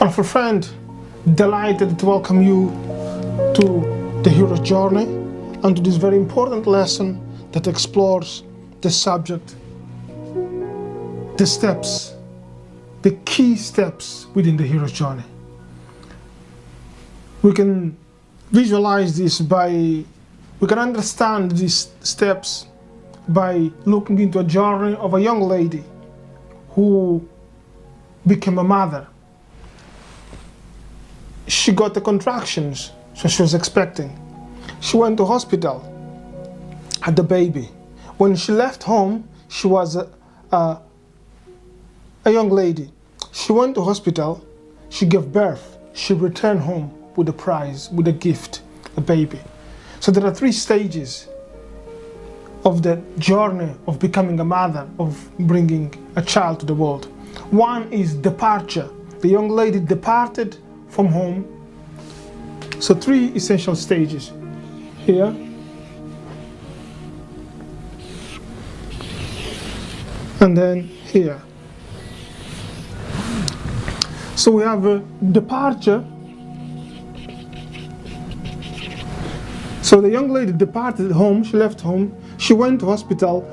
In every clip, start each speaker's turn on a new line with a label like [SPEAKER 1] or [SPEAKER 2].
[SPEAKER 1] Wonderful friend, delighted to welcome you to the hero's journey and to this very important lesson that explores the subject, the steps, the key steps within the hero's journey. We can visualize this we can understand these steps by looking into a journey of a young lady who became a mother. She got the contractions, so she was expecting. She went to hospital, had the baby. When she left home, she was a young lady. She went to hospital, she gave birth, she returned home with a prize, with a gift, a baby. So there are 3 stages of the journey of becoming a mother, of bringing a child to the world. One is departure. The young lady departed from home. So 3 essential stages here. And then here. So we have a departure. So the young lady departed home, she left home, she went to hospital.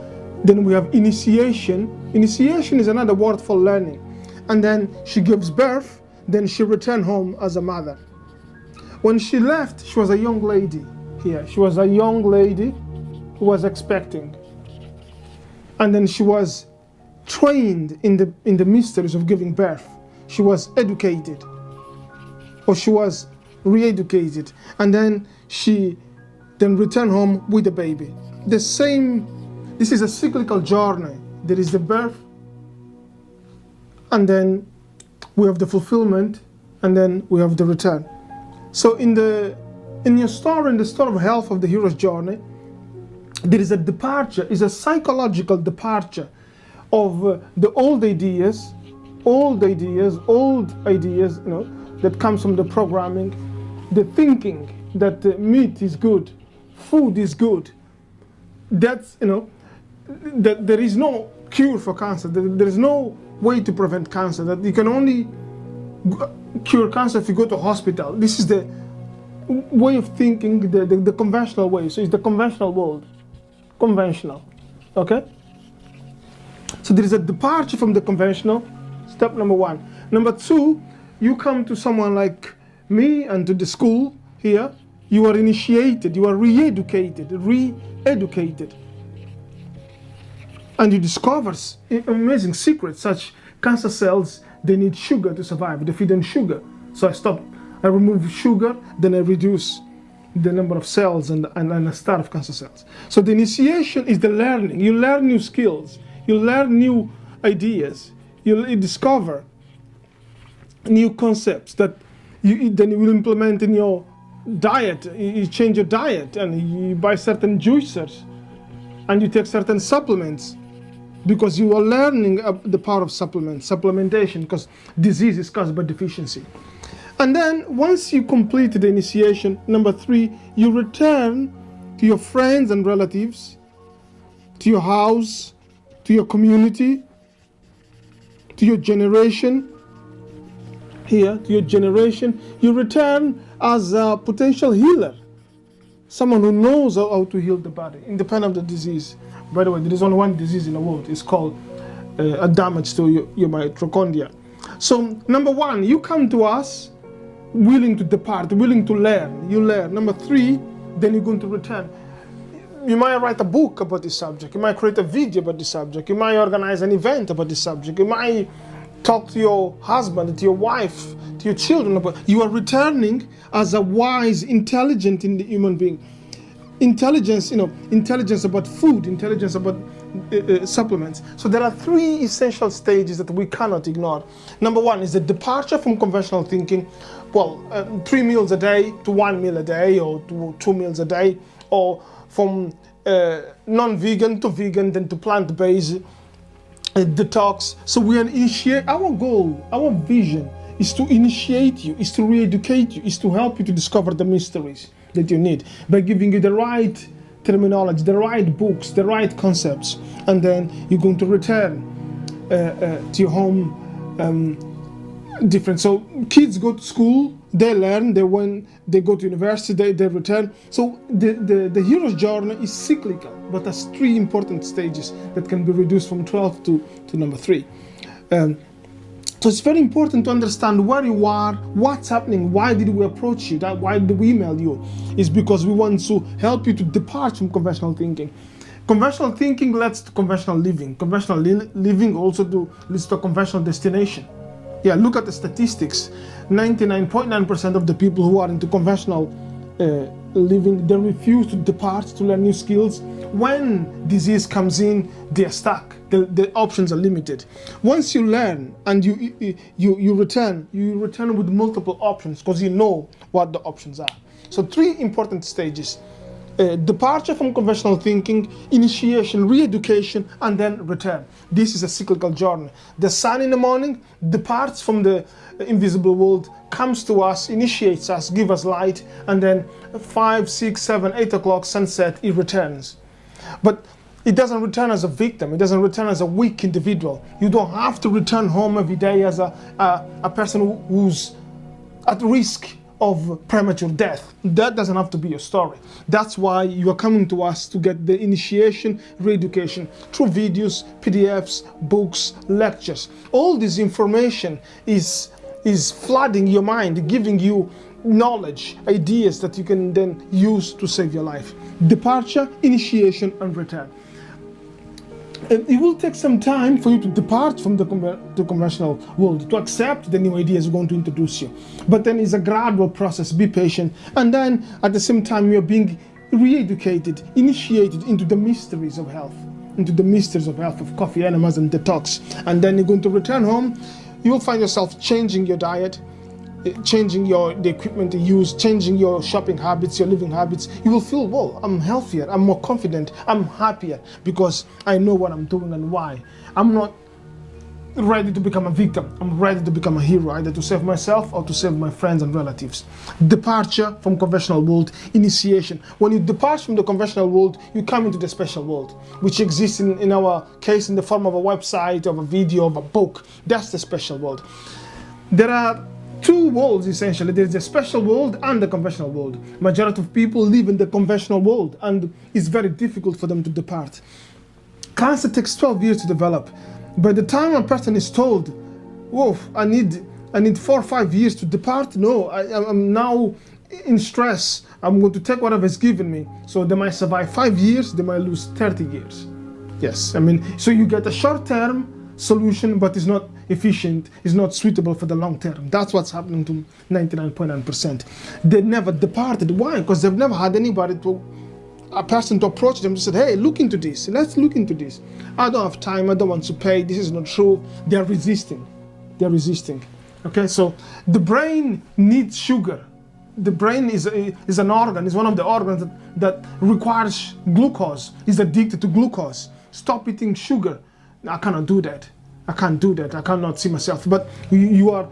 [SPEAKER 1] Then we have initiation. Initiation is another word for learning. And then she gives birth, then she returned home as a mother. When she left, she was a young lady here. She was a young lady who was expecting. And then she was trained in the mysteries of giving birth. She was educated, or she was re-educated. And then she returned home with the baby. This is a cyclical journey. There is the birth, and then we have the fulfillment, and then we have the return. So in your story, in the story of health of the hero's journey, there is a departure, is a psychological departure of the old ideas, that comes from the programming, the thinking that meat is good, food is good. That's, that there is no cure for cancer. There is no way to prevent cancer. That you can only cure cancer if you go to hospital. This is the way of thinking, the conventional way. So it's the conventional world. Conventional. Okay? So there is a departure from the conventional. Step number 1. Number 2, you come to someone like me and to the school here. You are initiated, you are re-educated. And you discover amazing secrets, such cancer cells, they need sugar to survive. They feed on sugar. So I remove sugar, then I reduce the number of cells and I start of cancer cells. So the initiation is the learning. You learn new skills, you learn new ideas, you discover new concepts that then you will implement in your diet. You change your diet and you buy certain juicers and you take certain supplements, because you are learning the power of supplementation, because disease is caused by deficiency. And then once you complete the initiation, number 3, you return to your friends and relatives, to your house, to your community, to your generation. Here, to your generation, you return as a potential healer, someone who knows how to heal the body, independent of the disease. By the way, there is only one disease in the world. It's called a damage to your mitochondria. So number 1, you come to us willing to depart, willing to learn. You learn. Number 3, then you're going to return. You might write a book about this subject. You might create a video about this subject. You might organize an event about this subject. You might talk to your husband, to your wife, to your children about. You are returning as a wise, intelligent human being. Intelligence about food, intelligence about supplements. So there are 3 essential stages that we cannot ignore. Number 1 is the departure from conventional thinking. 3 meals a day to 1 meal a day, or to 2 meals a day, or from non-vegan to vegan, then to plant-based detox. So we are our goal, our vision is to initiate you, is to re-educate you, is to help you to discover the mysteries that you need by giving you the right terminology, the right books, the right concepts, and then you're going to return to your home different. So kids go to school, they learn, when they go to university, they return. So the hero's journey is cyclical, but has three important stages that can be reduced from 12 to number 3. So it's very important to understand where you are, what's happening, why did we approach you, why did we email you. It's because we want to help you to depart from conventional thinking. Conventional thinking leads to conventional living. Conventional living also leads to a conventional destination. Yeah, look at the statistics. 99.9% of the people who are into conventional living, they refuse to depart to learn new skills. When disease comes in, they are stuck. The options are limited. Once you learn and you return with multiple options because you know what the options are. So 3 important stages. Departure from conventional thinking, initiation, re-education, and then return. This is a cyclical journey. The sun in the morning departs from the invisible world, comes to us, initiates us, gives us light, and then 5, 6, 7, 8 o'clock sunset, it returns. But it doesn't return as a victim. It doesn't return as a weak individual. You don't have to return home every day as a person who's at risk of premature death. That doesn't have to be your story. That's why you are coming to us to get the initiation, re-education through videos, PDFs, books, lectures. All this information is flooding your mind, giving you knowledge, ideas that you can then use to save your life. Departure, initiation, and return. It will take some time for you to depart from the conventional world, to accept the new ideas we're going to introduce you. But then it's a gradual process. Be patient. And then at the same time, you're being re-educated, initiated into the mysteries of health, of coffee enemas and detox. And then you're going to return home. You'll find yourself changing your diet, changing the equipment you use, changing your shopping habits, your living habits. You will feel, well, I'm healthier, I'm more confident, I'm happier because I know what I'm doing and why. I'm not ready to become a victim. I'm ready to become a hero, either to save myself or to save my friends and relatives. Departure from conventional world, initiation. When you depart from the conventional world, you come into the special world, which exists in our case in the form of a website, of a video, of a book. That's the special world. There are 2 worlds essentially. There's the special world and the conventional world. Majority of people live in the conventional world and it's very difficult for them to depart. Cancer takes 12 years to develop. By the time a person is told, whoa, I need 4 or 5 years to depart, no, I'm now in stress, I'm going to take whatever is given me. So they might survive 5 years, they might lose 30 years. Yes, I mean, so you get a short-term solution, but it's not efficient, it's not suitable for the long term. That's what's happening to 99.9%. They never departed. Why? Because they've never had a person to approach them to say, hey, look into this, let's look into this. I don't have time, I don't want to pay, this is not true. They're resisting. Okay, so the brain needs sugar. The brain is an organ, is one of the organs that requires glucose, is addicted to glucose. Stop eating sugar. I cannot do that. I can't do that. I cannot see myself. But you are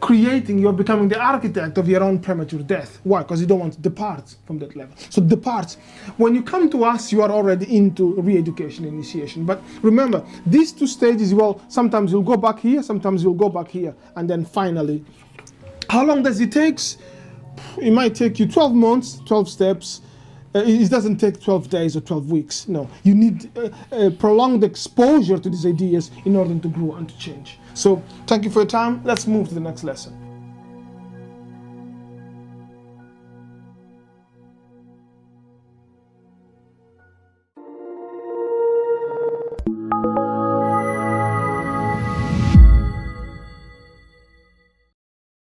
[SPEAKER 1] you're becoming the architect of your own premature death. Why? Because you don't want to depart from that level. So depart. When you come to us, you are already into re-education, initiation. But remember, these 2 stages, well, sometimes you'll go back here, sometimes you'll go back here. And then finally, how long does it take? It might take you 12 months, 12 steps. It doesn't take 12 days or 12 weeks. No, you need prolonged exposure to these ideas in order to grow and to change. So thank you for your time. Let's move to the next lesson.